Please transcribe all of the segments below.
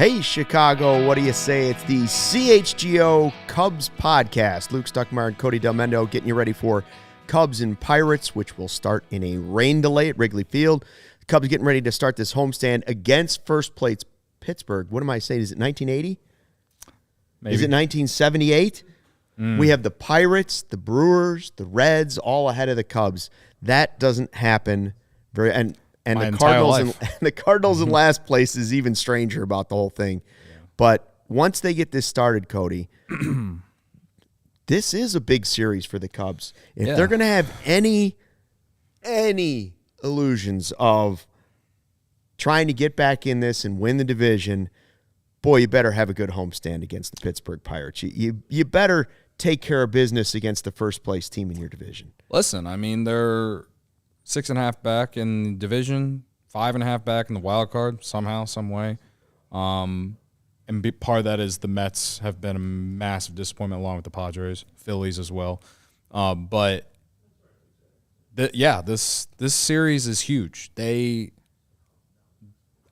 Hey, Chicago, what do you say? It's the CHGO Cubs podcast. Luke Stuckmeyer and Cody Delmendo getting you ready for Cubs and Pirates, which will start in a rain delay at Wrigley Field. The Cubs getting ready to start this homestand against first place Pittsburgh. What am I saying? Is it 1980? Maybe. Is it 1978? We have the Pirates, the Brewers, the Reds all ahead of the Cubs. That doesn't happen very and the Cardinals in last place is even stranger about the whole thing. Yeah. But once they get this started, Cody, this is a big series for the Cubs. If they're going to have any illusions of trying to get back in this and win the division, boy, you better have a good homestand against the Pittsburgh Pirates. You better take care of business against the first place team in your division. Listen, I mean, they're 6.5 back in the division, 5.5 back in the wild card somehow, some way. And part of that is the Mets have been a massive disappointment along with the Padres, Phillies as well. But this series is huge. They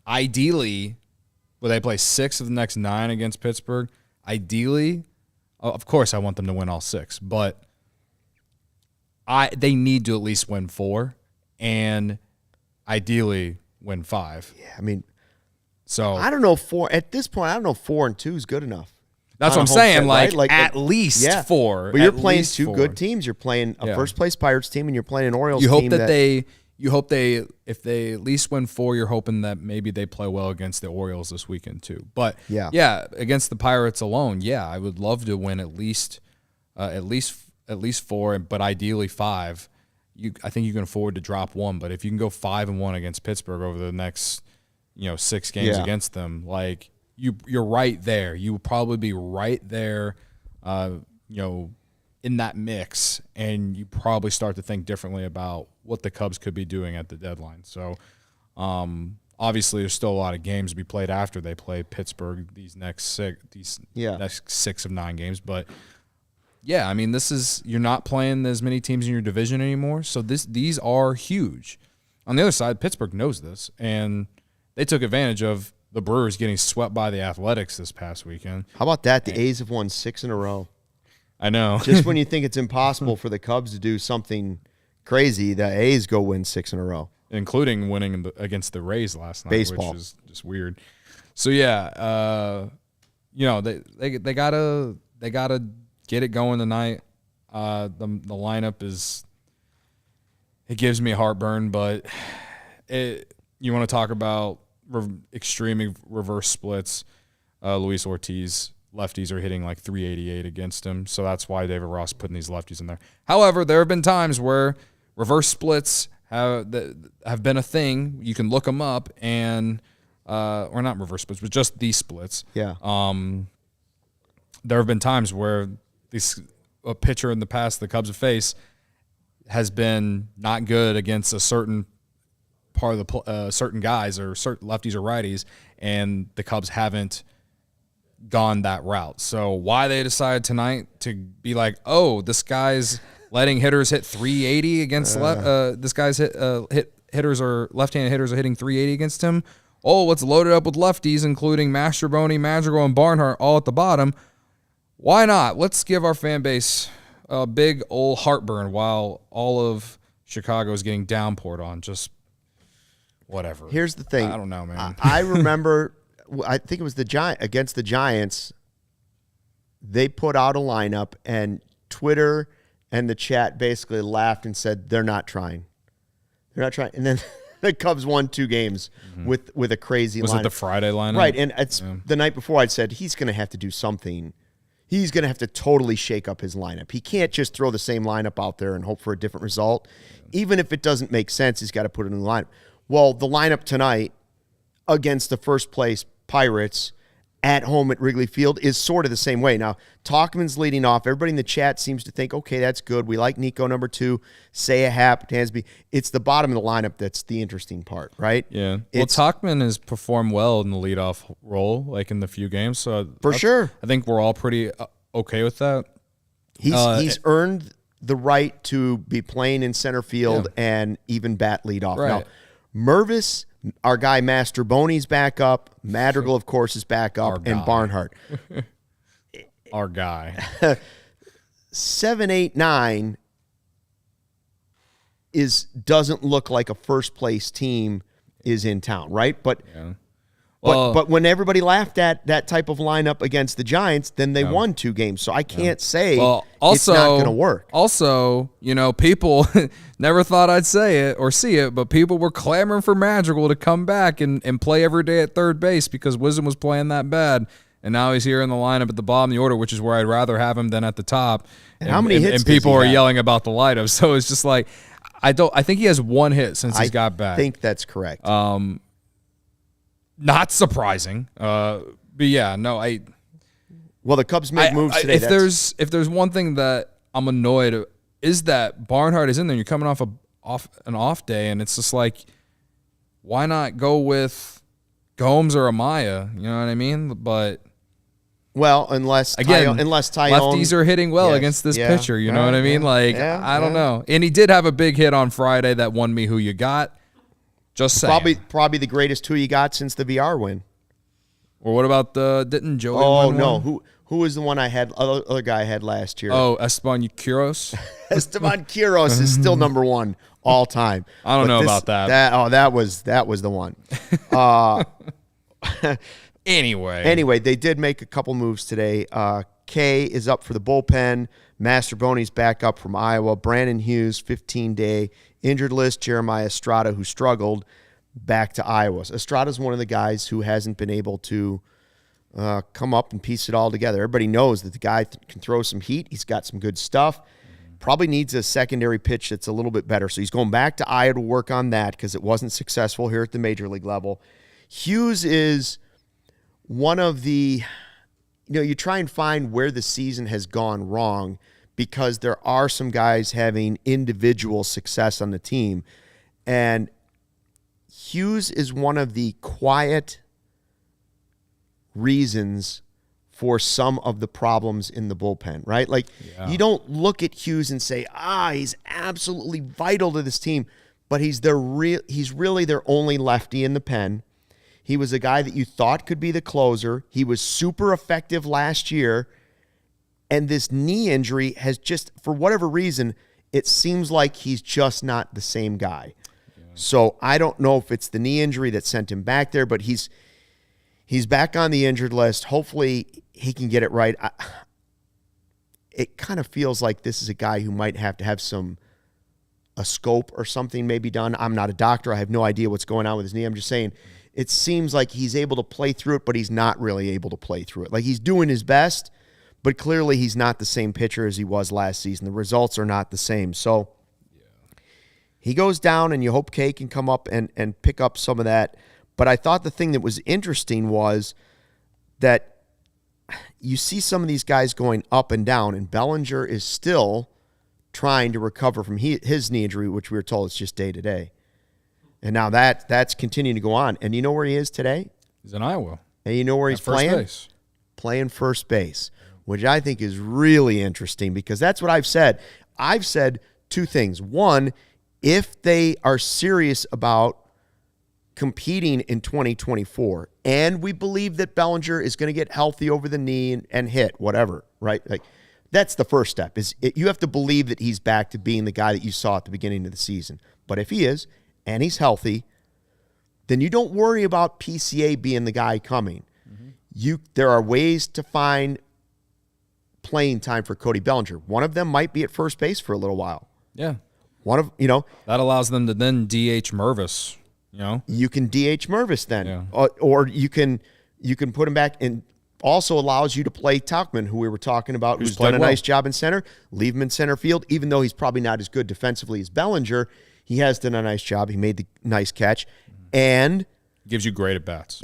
ideally, they play 6 of the next 9 against Pittsburgh. Ideally, of course, I want them to win all 6, but they need to at least win 4. And ideally win 5. Yeah, I mean, so I don't know 4 at this point. I don't know 4 and 2 is good enough. That's what I'm saying. Right? Like at least 4. But you're playing 2 good teams. You're playing a first place Pirates team, and you're playing an Orioles team. You hope they if they at least win 4, you're hoping that maybe they play well against the Orioles this weekend too. But yeah, against the Pirates alone, I would love to win at least 4, but ideally 5. I think you can afford to drop 1, but if you can go 5-1 against Pittsburgh over the next, 6 games against them, like you're right there. You would probably be right there, in that mix, and you probably start to think differently about what the Cubs could be doing at the deadline. So, obviously, there's still a lot of games to be played after they play Pittsburgh next next 6 of 9 games, but. Yeah, I mean, you're not playing as many teams in your division anymore, so these are huge. On the other side, Pittsburgh knows this, and they took advantage of the Brewers getting swept by the Athletics this past weekend. How about that? The A's have won 6 in a row. I know. Just when you think it's impossible for the Cubs to do something crazy, the A's go win 6 in a row. Including winning against the Rays last night, Baseball. Which is just weird. So, they gotta get it going tonight. The lineup it gives me heartburn, but you want to talk about extreme reverse splits. Luis Ortiz, lefties are hitting like 388 against him, so that's why David Ross putting these lefties in there. However, there have been times where reverse splits have been a thing. You can look them up, and or not reverse splits, but just these splits. Yeah. There have been times where a pitcher in the past the Cubs have faced has been not good against a certain part of the certain guys or certain lefties or righties, and the Cubs haven't gone that route. So why they decided tonight to be like, oh, this guy's letting hitters hit 380 against this guy's hitters or left-handed hitters are hitting 380 against him. Oh, let's load it up with lefties, including Mastrobuoni, Madrigal, and Barnhart all at the bottom. Why not? Let's give our fan base a big old heartburn while all of Chicago is getting downpoured on. Just whatever. Here's the thing. I don't know, man. I remember, I think it was against the Giants, they put out a lineup, and Twitter and the chat basically laughed and said, they're not trying. They're not trying. And then the Cubs won 2 games with a crazy lineup. Was it the Friday lineup? Right, and the night before I'd said, he's going to have to do something. He's going to have to totally shake up his lineup. He can't just throw the same lineup out there and hope for a different result. Even if it doesn't make sense, he's got to put a new lineup. Well, the lineup tonight against the first place Pirates at home at Wrigley Field is sort of the same way. Now, Tauchman's leading off. Everybody in the chat seems to think, okay, that's good. We like Nico number 2, Seiya, Happ, Tansby. It's the bottom of the lineup that's the interesting part, right? Yeah. Well, Tauchman has performed well in the leadoff role, like in the few games. So for sure. I think we're all pretty okay with that. He's earned the right to be playing in center field and even bat leadoff. Right. Now, Mervis Our guy Master Boney's back up. Madrigal, of course, is back up, and Barnhart. Our guy. 7, 8, 9 doesn't look like a first place team is in town, right? But but when everybody laughed at that type of lineup against the Giants, then they won 2 games. So I can't say it's not going to work. Also, people never thought I'd say it or see it, but people were clamoring for Madrigal to come back and play every day at third base because Wisdom was playing that bad. And now he's here in the lineup at the bottom of the order, which is where I'd rather have him than at the top. And how many hits? And people are yelling about the lineup. So it's just like, I think he has 1 hit since he's got back. I think that's correct. Not surprising. But yeah, no, Well, the Cubs made moves today. If there's one thing that I'm annoyed at, is that Barnhart is in there. You're coming off an off day, and it's just like, why not go with Gomes or Amaya? You know what I mean? But unless Taillon, lefties are hitting well against this pitcher. You know what I mean? I don't know. And he did have a big hit on Friday that won me Who You Got. Just saying. Probably the greatest Who You Got since the VR win. Or what about didn't Joey? Oh no, one? Who was the one I had? Other guy I had last year. Oh, Esteban Quiros. Esteban Quiros is still number 1 all time. I don't know about that. That was the one. Anyway, they did make a couple moves today. Kay is up for the bullpen. Master Boney's back up from Iowa. Brandon Hughes, 15-day injured list. Jeremiah Estrada, who struggled, back to Iowa. Estrada's one of the guys who hasn't been able to come up and piece it all together. Everybody knows that the guy can throw some heat. He's got some good stuff. Probably needs a secondary pitch that's a little bit better. So he's going back to Iowa to work on that because it wasn't successful here at the major league level. Hughes is one of the, you try and find where the season has gone wrong because there are some guys having individual success on the team. And Hughes is one of the quiet reasons for some of the problems in the bullpen, right? Like, you don't look at Hughes and say, he's absolutely vital to this team, but he's really their only lefty in the pen. He was a guy that you thought could be the closer. He was super effective last year, and this knee injury has just, for whatever reason, it seems like he's just not the same guy. Yeah. So I don't know if it's the knee injury that sent him back there, but he's back on the injured list. Hopefully he can get it right. It kind of feels like this is a guy who might have to have a scope or something maybe done. I'm not a doctor. I have no idea what's going on with his knee. I'm just saying it seems like he's able to play through it, but he's not really able to play through it. Like, he's doing his best, but clearly he's not the same pitcher as he was last season. The results are not the same. So he goes down, and you hope Kay can come up and pick up some of that. But I thought the thing that was interesting was that you see some of these guys going up and down, and Bellinger is still trying to recover from his knee injury, which we were told is just day to day. And now that's continuing to go on. And you know where he is today? He's in Iowa. And you know where he's playing? Base. Playing first base, which I think is really interesting because that's what I've said. I've said 2 things. One, if they are serious about competing in 2024, and we believe that Bellinger is going to get healthy over the knee and hit, whatever, right? Like, that's the first step. You have to believe that he's back to being the guy that you saw at the beginning of the season. But if he is, and he's healthy, then you don't worry about PCA being the guy coming. Mm-hmm. There are ways to find playing time for Cody Bellinger. One of them might be at first base for a little while. Yeah. That allows them to then DH Mervis. You can DH Mervis then. Yeah. Or you can put him back, and also allows you to play Tauchman, who we were talking about, who's done a nice job in center. Leave him in center field, even though he's probably not as good defensively as Bellinger. He has done a nice job. He made the nice catch. And gives you great at-bats.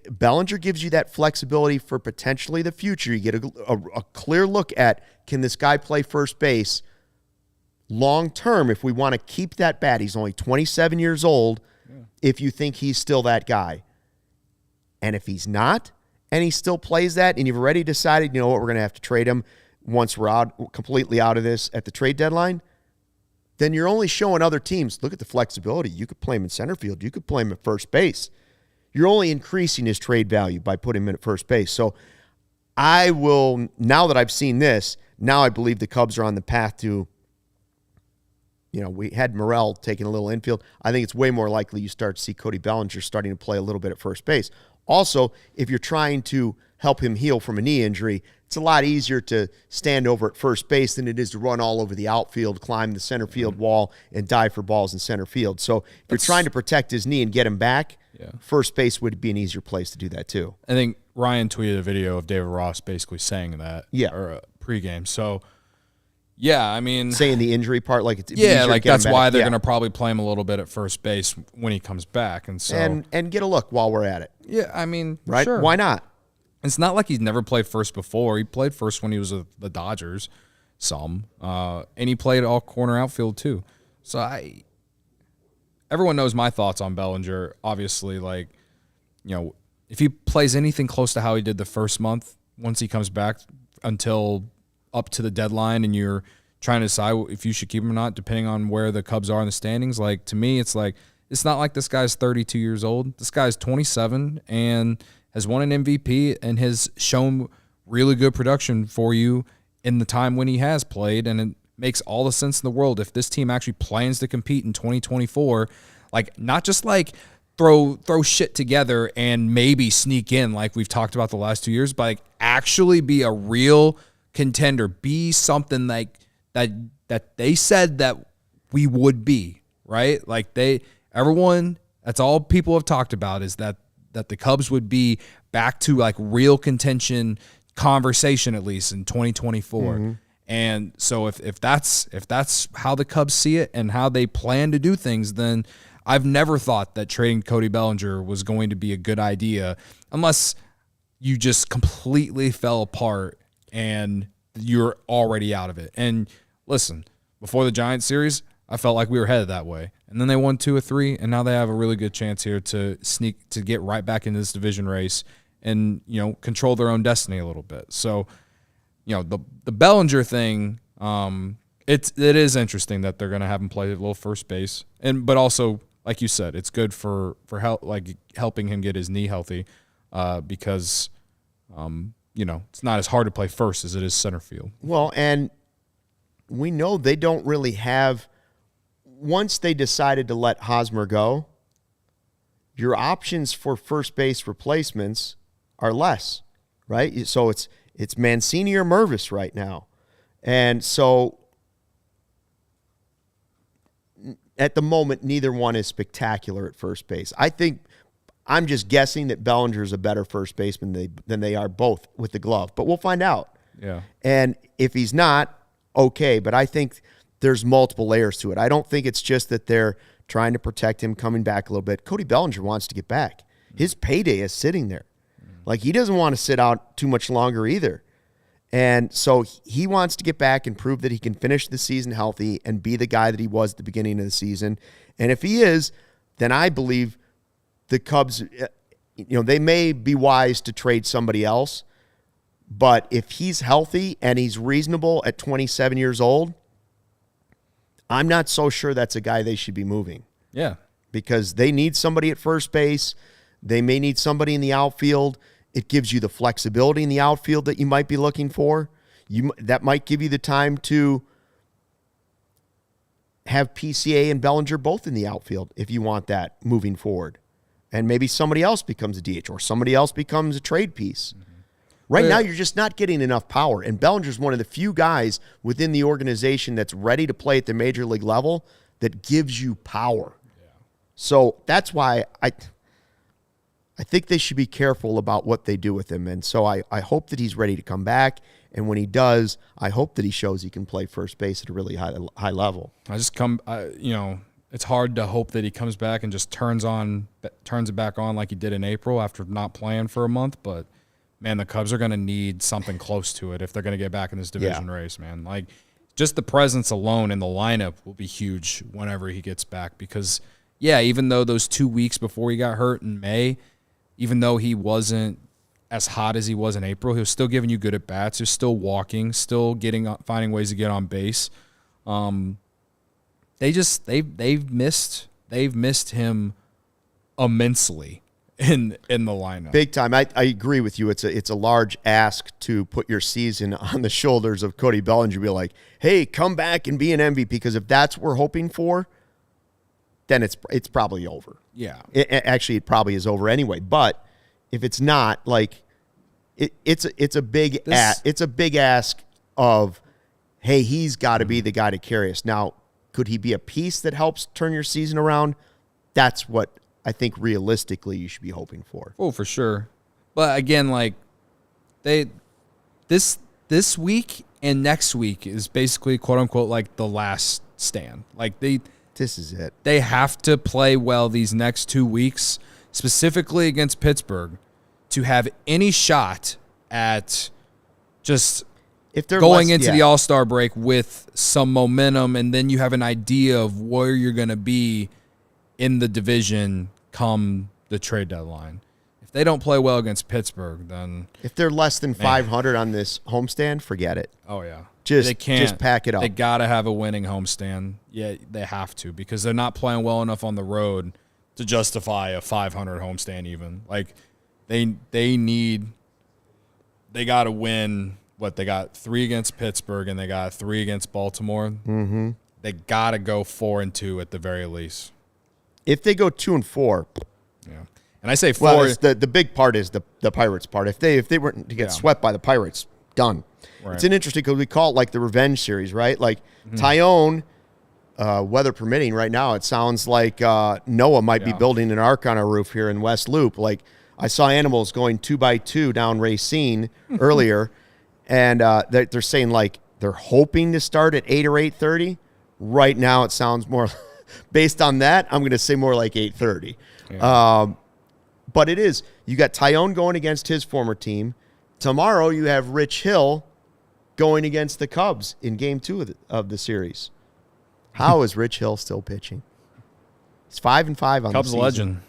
Bellinger gives you that flexibility for potentially the future. You get a clear look at, can this guy play first base long term if we want to keep that bat? He's only 27 years old. Yeah. If you think he's still that guy. And if he's not, and he still plays that, and you've already decided, you know what, we're going to have to trade him once we're completely out of this at the trade deadline, then you're only showing other teams, look at the flexibility. You could play him in center field. You could play him at first base. You're only increasing his trade value by putting him in at first base. So I will, now that I've seen this, now I believe the Cubs are on the path to, we had Morel taking a little infield. I think it's way more likely you start to see Cody Bellinger starting to play a little bit at first base. Also, if you're trying to help him heal from a knee injury, it's a lot easier to stand over at first base than it is to run all over the outfield, climb the center field wall, and dive for balls in center field. So if you're trying to protect his knee and get him back, first base would be an easier place to do that too. I think Ryan tweeted a video of David Ross basically saying that, or pregame. So, yeah, I mean, saying the injury part, like it's like that's why they're going to probably play him a little bit at first base when he comes back, and so and get a look while we're at it. Yeah, I mean, right? Sure. Why not? It's not like he's never played first before. He played first when he was with the Dodgers, and he played all corner outfield too. So everyone knows my thoughts on Bellinger. Obviously, if he plays anything close to how he did the first month, once he comes back until up to the deadline, and you're trying to decide if you should keep him or not, depending on where the Cubs are in the standings. Like, to me, it's not like this guy's 32 years old. This guy's 27 and has won an MVP and has shown really good production for you in the time when he has played, and it makes all the sense in the world if this team actually plans to compete in 2024, not just throw shit together and maybe sneak in like we've talked about the last 2 years, but actually be a real contender, be something that they said that we would be, right? Everyone, that's all people have talked about, is that the Cubs would be back to real contention conversation at least in 2024. Mm-hmm. And so if that's how the Cubs see it and how they plan to do things, then I've never thought that trading Cody Bellinger was going to be a good idea unless you just completely fell apart and you're already out of it. And listen, before the Giants series, I felt like we were headed that way. And then they won 2 or 3, and now they have a really good chance here to get right back into this division race and, control their own destiny a little bit. So, the Bellinger thing, it is interesting that they're going to have him play a little first base. But also, like you said, it's good for help, helping him get his knee healthy, because it's not as hard to play first as it is center field. Well, and we know they don't really have, once they decided to let Hosmer go, your options for first base replacements are less, right? So it's Mancini or Mervis right now. And so at the moment, neither one is spectacular at first base. I'm just guessing that Bellinger's a better first baseman than they are both with the glove, but we'll find out. Yeah. And if he's not, okay, but I think there's multiple layers to it. I don't think it's just that they're trying to protect him coming back a little bit. Cody Bellinger wants to get back. His payday is sitting there. He doesn't want to sit out too much longer either. And so he wants to get back and prove that he can finish the season healthy and be the guy that he was at the beginning of the season. And if he is, then I believe the Cubs, they may be wise to trade somebody else, but if he's healthy and he's reasonable at 27 years old, I'm not so sure that's a guy they should be moving. Yeah. Because they need somebody at first base. They may need somebody in the outfield. It gives you the flexibility in the outfield that you might be looking for. That might give you the time to have PCA and Bellinger both in the outfield if you want that moving forward. And maybe somebody else becomes a DH or somebody else becomes a trade piece. Mm-hmm. Right now, you're just not getting enough power. And Bellinger's one of the few guys within the organization that's ready to play at the major league level that gives you power. Yeah. So that's why I think they should be careful about what they do with him. And so I hope that he's ready to come back. And when he does, I hope that he shows he can play first base at a really high level. It's hard to hope that he comes back and just turns it back on like he did in April after not playing for a month. But, man, the Cubs are going to need something close to it if they're going to get back in this division race, man. Just the presence alone in the lineup will be huge whenever he gets back because, even though those 2 weeks before he got hurt in May, even though he wasn't as hot as he was in April, he was still giving you good at-bats. He was still walking, still finding ways to get on base. they've missed him immensely in the lineup. Big time. I agree with you. It's a large ask to put your season on the shoulders of Cody Bellinger. Be like, hey, come back and be an MVP, because if that's what we're hoping for, then it's probably over. Yeah. Actually, it probably is over anyway. But if it's not, like, it's a big ask of, hey, he's got to be the guy to carry us. Now, could he be a piece that helps turn your season around? That's what I think realistically you should be hoping for. Oh, for sure. But again, like, this week and next week is basically, quote unquote, like the last stand. Like, this is it. They have to play well these next 2 weeks, specifically against Pittsburgh, to have any shot at just if they're going into the All-Star break with some momentum, and then you have an idea of where you're going to be in the division come the trade deadline. If they don't play well against Pittsburgh, then if they're less than 500 on this homestand, forget it. Oh yeah, just pack it up. They got to have a winning homestand. Yeah, they have to, because they're not playing well enough on the road to justify a 500 homestand. Even like they got to win. What, they got 3 against Pittsburgh and they got 3 against Baltimore. Mm-hmm. They got to go 4-2 at the very least. If they go 2-4, yeah, and I say 4. Well, the big part is the Pirates part. If they were to get swept by the Pirates, done. Right. It's an interesting, because we call it like the revenge series, right? Like Taillon, weather permitting, right now it sounds like Noah might be building an ark on our roof here in West Loop. Like, I saw animals going 2x2 down Racine earlier. And they're saying, like, they're hoping to start at 8 or 8:30. Right now, it sounds more, based on that, I'm going to say more like 8:30. Yeah. But it is. You got Taillon going against his former team. Tomorrow, you have Rich Hill going against the Cubs in Game 2 of the series. How is Rich Hill still pitching? He's 5-5 on Cubs the season. legend.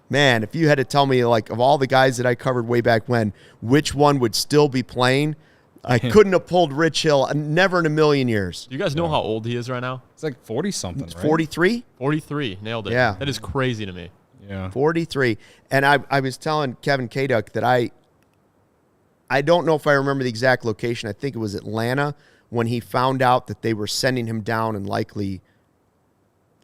Man, if you had to tell me, like, of all the guys that I covered way back when, which one would still be playing, I couldn't have pulled Rich Hill. Never in a million years. Do you guys know how old he is right now? It's like 40-something, right? 43? 43. Nailed it. Yeah. That is crazy to me. Yeah. 43. And I was telling Kevin Kaduck that I don't know if I remember the exact location. I think it was Atlanta, when he found out that they were sending him down and likely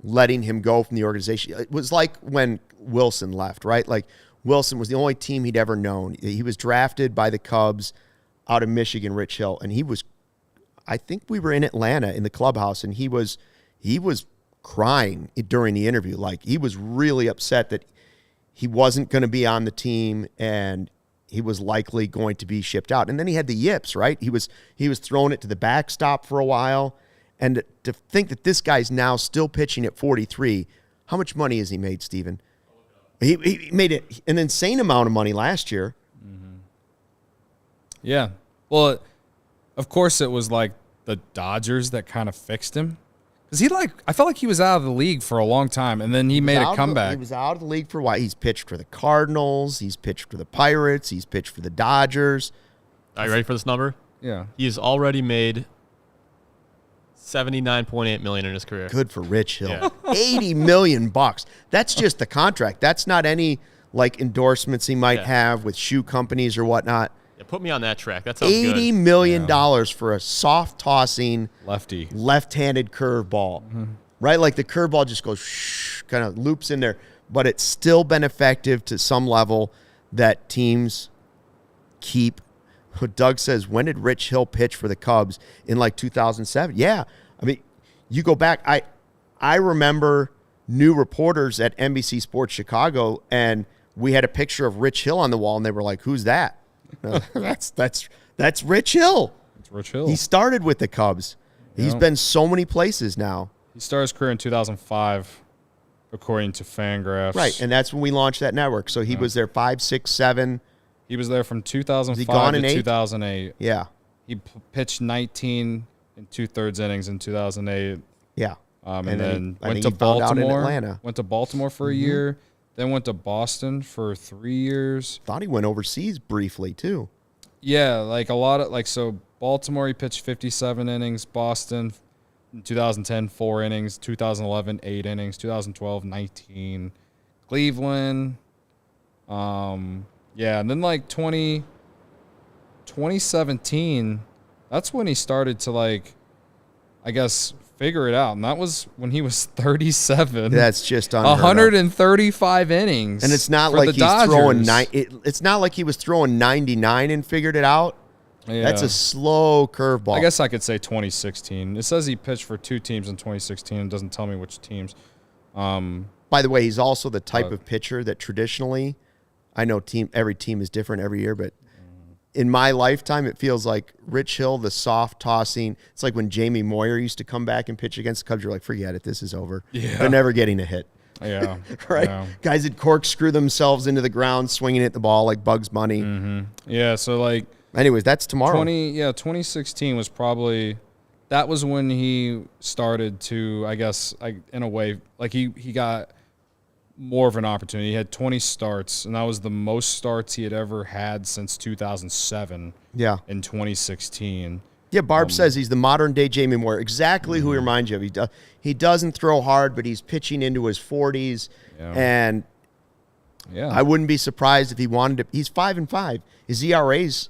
letting him go from the organization. It was like when Wilson left, right? Like, Wilson was the only team he'd ever known. He was drafted by the Cubs out of Michigan, Rich Hill, and I think we were in Atlanta in the clubhouse, and he was crying during the interview. Like, he was really upset that he wasn't going to be on the team, and he was likely going to be shipped out. And then he had the yips, right? He was throwing it to the backstop for a while. And to think that this guy's now still pitching at 43, how much money has he made, Steven? He made an insane amount of money last year. Mm-hmm. Yeah. Well, of course it was like the Dodgers that kind of fixed him. Because I felt like he was out of the league for a long time, and then he made a comeback. He was out of the league for a while. He's pitched for the Cardinals. He's pitched for the Pirates. He's pitched for the Dodgers. Are you ready for this number? Yeah. He has already made $79.8 million in his career. Good for Rich Hill. Yeah. $80 million. That's just the contract. That's not any, like, endorsements he might have with shoe companies or whatnot. Yeah, put me on that track. That sounds good. $80 million for a soft tossing lefty, left-handed curveball, right? Like, the curveball just goes kind of loops in there, but it's still been effective to some level that teams keep. Doug says, when did Rich Hill pitch for the Cubs? In like 2007? Yeah. I mean, you go back. I remember new reporters at NBC Sports Chicago, and we had a picture of Rich Hill on the wall, and they were like, "Who's that?" That's Rich Hill. It's Rich Hill. He started with the Cubs. He's been so many places now. He started his career in 2005, according to Fangraphs. Right, and that's when we launched that network. So he was there 5, 6, 7. He was there from 2005 to 2008. Yeah. He pitched 19 and 2/3 innings in 2008. Yeah. And then went to Baltimore. Went to Baltimore for a year. Then went to Boston for 3 years. Thought he went overseas briefly too. Yeah, like a lot of so Baltimore he pitched 57 innings. Boston In 2010, 4 innings. 2011, 8 innings. 2012, 19. Cleveland. And then like 2017, that's when he started to like, I guess, figure it out. And that was when he was 37. That's just unheard of. 135 innings. And it's not like he's throwing it's not like he was throwing 99 and figured it out. Yeah. That's a slow curveball. I guess I could say 2016. It says he pitched for 2 teams in 2016. It doesn't tell me which teams. By the way, he's also the type of pitcher that traditionally, I know every team is different every year, but in my lifetime, it feels like Rich Hill, the soft tossing. It's like when Jamie Moyer used to come back and pitch against the Cubs. You're like, forget it, this is over. Yeah. They're never getting a hit. Yeah. Right? Yeah. Guys that corkscrew themselves into the ground, swinging at the ball like Bugs Bunny. Mm-hmm. Yeah, so like. Anyways, that's tomorrow. 2016 was probably, that was when he started to, I guess, in a way, like he got more of an opportunity. He had 20 starts, and that was the most starts he had ever had since 2007. Yeah. In 2016. Yeah, Barb says he's the modern-day Jamie Moore. Exactly who he reminds you of. He doesn't throw hard, but he's pitching into his 40s. Yeah. And I wouldn't be surprised if he wanted to. He's 5-5. His ERA's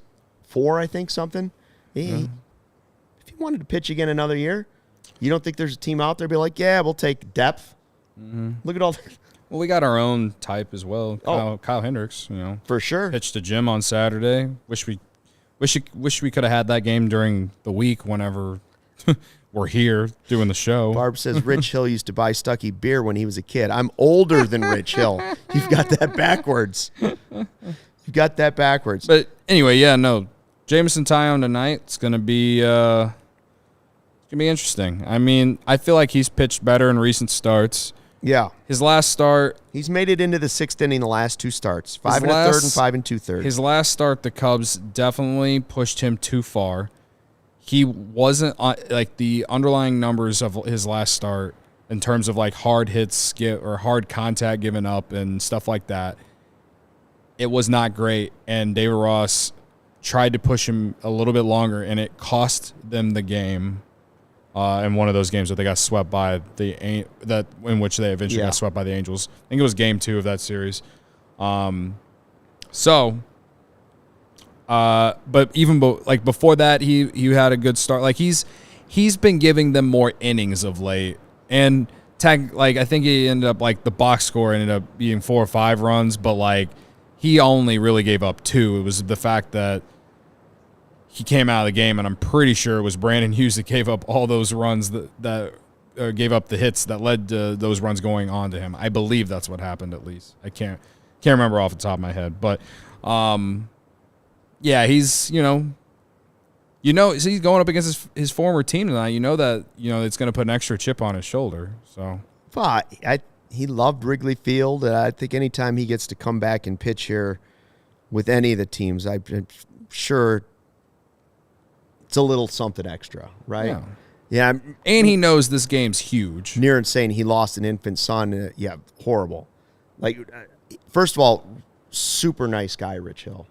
4, I think, something. If he wanted to pitch again another year, you don't think there's a team out there be like, yeah, we'll take depth. Mm-hmm. Look at all. Well, we got our own type as well. Kyle Hendricks, for sure. Pitched a gym on Saturday. Wish we could have had that game during the week whenever we're here doing the show. Barb says Rich Hill used to buy Stuckey beer when he was a kid. I'm older than Rich Hill. You've got that backwards. But anyway, Jameson Taillon tonight. It's gonna be interesting. I mean, I feel like he's pitched better in recent starts. Yeah. His last start, he's made it into the 6th inning the last 2 starts. 5 1/3 and 5 2/3. His last start, the Cubs definitely pushed him too far. He wasn't like the underlying numbers of his last start in terms of like hard hits or hard contact given up and stuff like that. It was not great, and David Ross tried to push him a little bit longer, and it cost them the game. In one of those games that they got swept by in which they eventually got swept by the Angels. I think it was game 2 of that series. But even before that, he had a good start. Like he's been giving them more innings of late, and I think he ended up the box score ended up being 4 or 5 runs, but he only really gave up 2. It was the fact that he came out of the game, and I'm pretty sure it was Brandon Hughes that gave up all those runs that gave up the hits that led to those runs going on to him. I believe that's what happened, at least. I can't remember off the top of my head, but he's he's going up against his former team tonight. It's going to put an extra chip on his shoulder. So, but he loved Wrigley Field, and I think anytime he gets to come back and pitch here with any of the teams, I'm sure it's a little something extra, right? Yeah. And he knows this game's huge. Nearin saying he lost an infant son. Horrible. First of all, super nice guy, Rich Hill.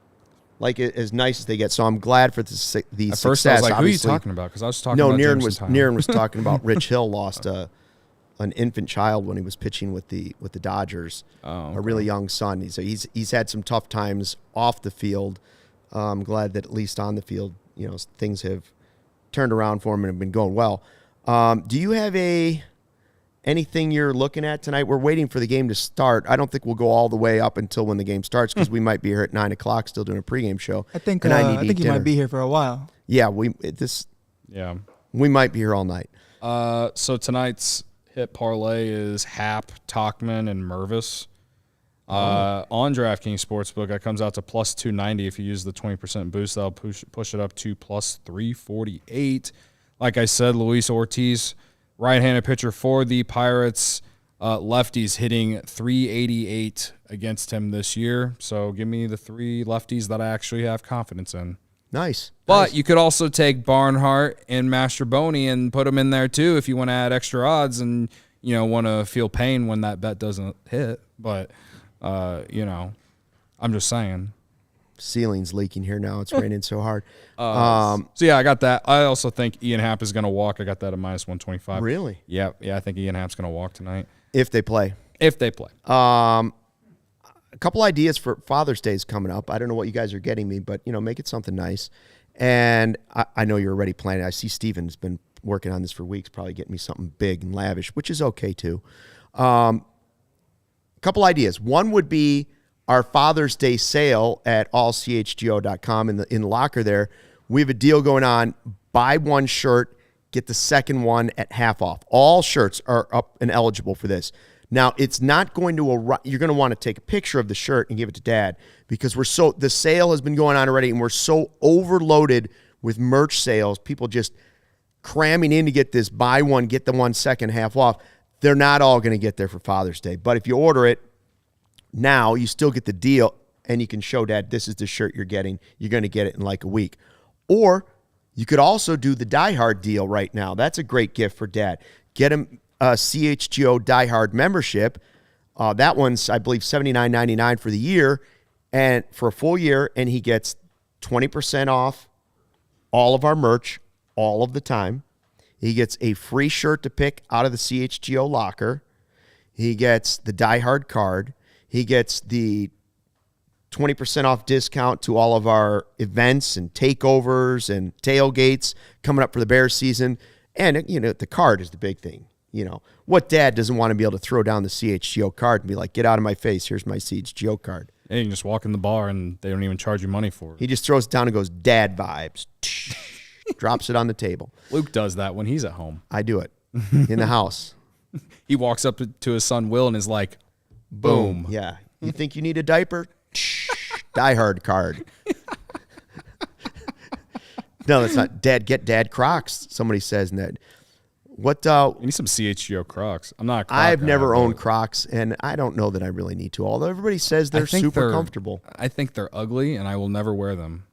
As nice as they get. So I'm glad for the success. At first, I was like, who are you talking about? Because I was talking about Nearin was talking about Rich Hill lost an infant child when he was pitching with the Dodgers. Oh, okay. A really young son. He's had some tough times off the field. I'm glad that at least on the field, things have turned around for him and have been going well. Do you have anything you're looking at tonight? We're waiting for the game to start. I don't think we'll go all the way up until when the game starts because we might be here at 9 o'clock still doing a pregame show. I think you might be here for a while. Yeah, we might be here all night. So tonight's hit parlay is Hap, Tachman, and Mervis. On DraftKings Sportsbook, that comes out to plus 290. If you use the 20% boost, that'll push it up to plus 348. Like I said, Luis Ortiz, right-handed pitcher for the Pirates. Lefties hitting 388 against him this year. So give me the 3 lefties that I actually have confidence in. Nice. But you could also take Barnhart and Mastroboni and put them in there too if you want to add extra odds and want to feel pain when that bet doesn't hit. But I'm just saying. ceiling's leaking here now. It's raining so hard. So yeah, I got that. I also think Ian Happ is going to walk. I got that at -125. Really? Yeah. I think Ian Happ's going to walk tonight If they play. A couple ideas for Father's Day is coming up. I don't know what you guys are getting me, but make it something nice. And I know you're already planning. I see Steven's been working on this for weeks, probably getting me something big and lavish, which is okay too. A couple ideas. One would be our Father's Day sale at allchgo.com in the locker there. We have a deal going on. Buy one shirt, get the second one at half off. All shirts are up and eligible for this. Now, it's not going to arrive. You're going to want to take a picture of the shirt and give it to Dad because the sale has been going on already and we're so overloaded with merch sales, people just cramming in to get this buy one, get the one second half off. They're not all going to get there for Father's Day. But if you order it now, you still get the deal and you can show Dad this is the shirt you're getting. You're going to get it in like a week. Or you could also do the Die Hard deal right now. That's a great gift for Dad. Get him a CHGO Die Hard membership. That one's, I believe, $79.99 for the year and for a full year, and he gets 20% off all of our merch all of the time. He gets a free shirt to pick out of the CHGO locker. He gets the Die Hard card. He gets the 20% off discount to all of our events and takeovers and tailgates coming up for the Bears season. And, the card is the big thing. What dad doesn't want to be able to throw down the CHGO card and be like, get out of my face, here's my CHGO card. Yeah, you can just walk in the bar and they don't even charge you money for it. He just throws it down and goes, Dad vibes. Drops it on the table. Luke does that when he's at home. I do it in the house. He walks up to his son Will and is like, boom. Yeah. You think you need a diaper? Die Hard card. No, that's not. Dad, get Dad Crocs. Somebody says that. What? You need some CHGO Crocs. I'm not a Croc I've guy, never but owned Crocs, and I don't know that I really need to, although everybody says they're super comfortable. I think they're ugly, and I will never wear them.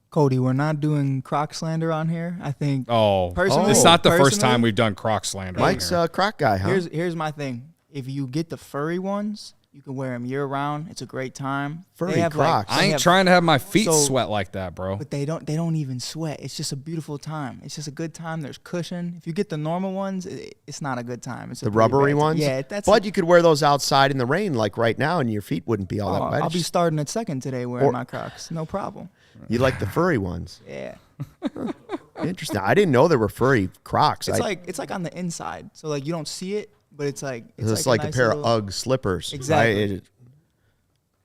Cody, we're not doing Croc slander on here. I think. Personally, it's not the first time we've done Croc slander. Mike's a Croc guy, huh? Here's my thing. If you get the furry ones, you can wear them year round. It's a great time. Furry Crocs. I ain't trying to have my feet sweat like that, bro. But they don't even sweat. It's just a beautiful time. It's just a good time. There's cushion. If you get the normal ones, it's not a good time. It's the rubbery ones. Yeah, but you could wear those outside in the rain, like right now, and your feet wouldn't be all that wet. I'll be starting at second today wearing my Crocs. No problem. You like the furry ones? Yeah. Interesting. I didn't know there were furry Crocs. It's like on the inside, so like you don't see it, but it's like like a pair of Ugg slippers. Exactly. Right?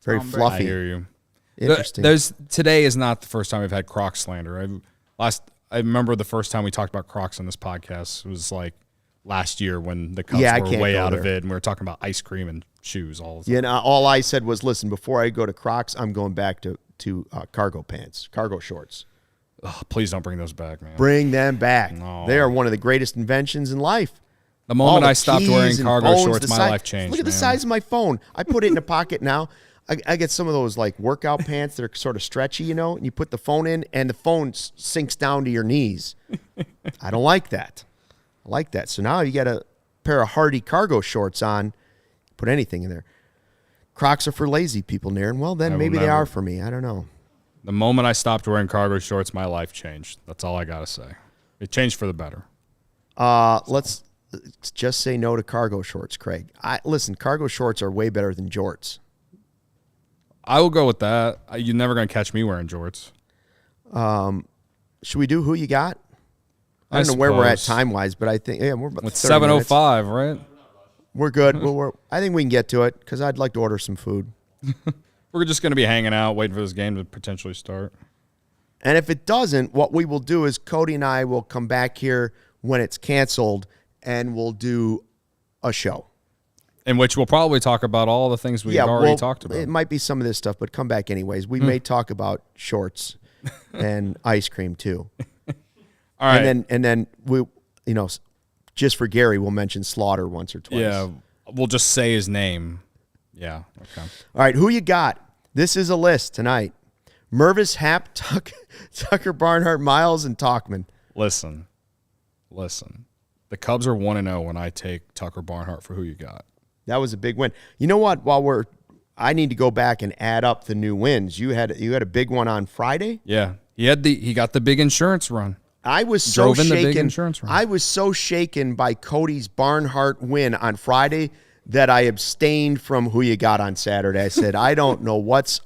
Very fluffy. I hear you. Interesting. Today is not the first time we've had Croc slander. I remember the first time we talked about Crocs on this podcast. It was like last year when the Cubs were way out of it, and we were talking about ice cream and shoes all the time. Yeah, and all I said was, listen, before I go to Crocs, I'm going back to cargo pants, cargo shorts. Oh, please don't bring those back, man. Bring them back. No. They are one of the greatest inventions in life. The moment I stopped wearing cargo shorts, my life changed. Look at the size of my phone. I put it in a pocket now. I get some of those like workout pants that are sort of stretchy, and you put the phone in and the phone sinks down to your knees. I don't like that. I like that. So now you got a pair of hardy cargo shorts on. Put anything in there. Crocs are for lazy people, Naren. Well, then maybe they are for me. I don't know. The moment I stopped wearing cargo shorts, my life changed. That's all I got to say. It changed for the better. Let's just say no to cargo shorts, Craig. Listen, cargo shorts are way better than jorts. I will go with that. You're never going to catch me wearing jorts. Should we do who you got? I don't know where we're at time-wise, but I think we're about with 7:05, right? We're good. I think we can get to it because I'd like to order some food. We're just going to be hanging out, waiting for this game to potentially start. And if it doesn't, what we will do is Cody and I will come back here when it's canceled, and we'll do a show. In which we'll probably talk about all the things we've already talked about. It might be some of this stuff, but come back anyways. We may talk about shorts and ice cream too. All right. And then we, just for Gary, we'll mention Slaughter once or twice. Yeah, we'll just say his name. Yeah, okay. All right, who you got? This is a list tonight. Mervis, Happ, Tucker, Barnhart, Miles, and Tauchman. Listen. The Cubs are 1-0 when I take Tucker Barnhart for who you got. That was a big win. You know what? I need to go back and add up the new wins. You had a big one on Friday. Yeah, he got the big insurance run. I was so Drove in the big shaken. insurance run. I was so shaken by Cody's Barnhart win on Friday that I abstained from who you got on Saturday. I said, I don't know which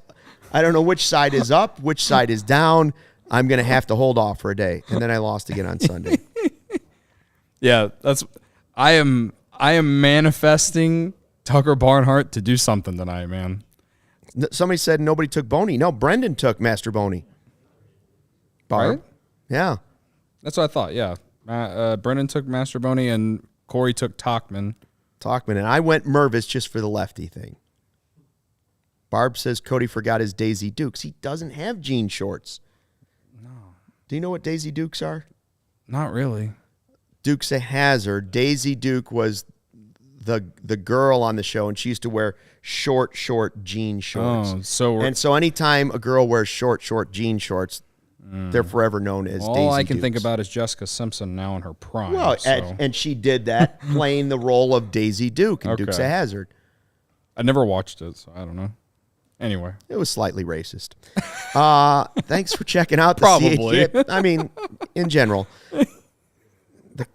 side is up, which side is down. I'm going to have to hold off for a day. And then I lost again on Sunday. Yeah, I am manifesting Tucker Barnhart to do something tonight, man. Somebody said nobody took Boney. No, Brendan took Master Boney. Barb. Right? Yeah. That's what I thought, yeah. Brendan took Master Boney and Corey took Talkman. And I went Mervis just for the lefty thing. Barb says Cody forgot his Daisy Dukes. He doesn't have jean shorts. No. Do you know what Daisy Dukes are? Not really. Dukes of Hazzard. Daisy Duke was the girl on the show, and she used to wear short jean shorts. Oh, so anytime a girl wears short jean shorts, they're forever known as Daisy All I can Dukes. think about is Jessica Simpson now in her prime. Well, so. and she did that playing the role of Daisy Duke in Dukes of Okay. Hazzard. I never watched it, so I don't know. Anyway. It was slightly racist. Thanks for checking out the Probably. I mean, in general.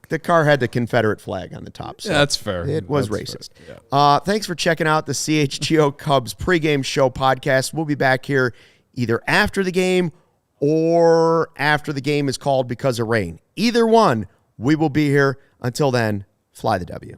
The car had the Confederate flag on the top. So Yeah, that's fair. It was That's racist. fair. Yeah. Thanks for checking out the CHGO Cubs pregame show podcast. We'll be back here either after the game or after the game is called because of rain. Either one, we will be here. Until then, fly the W.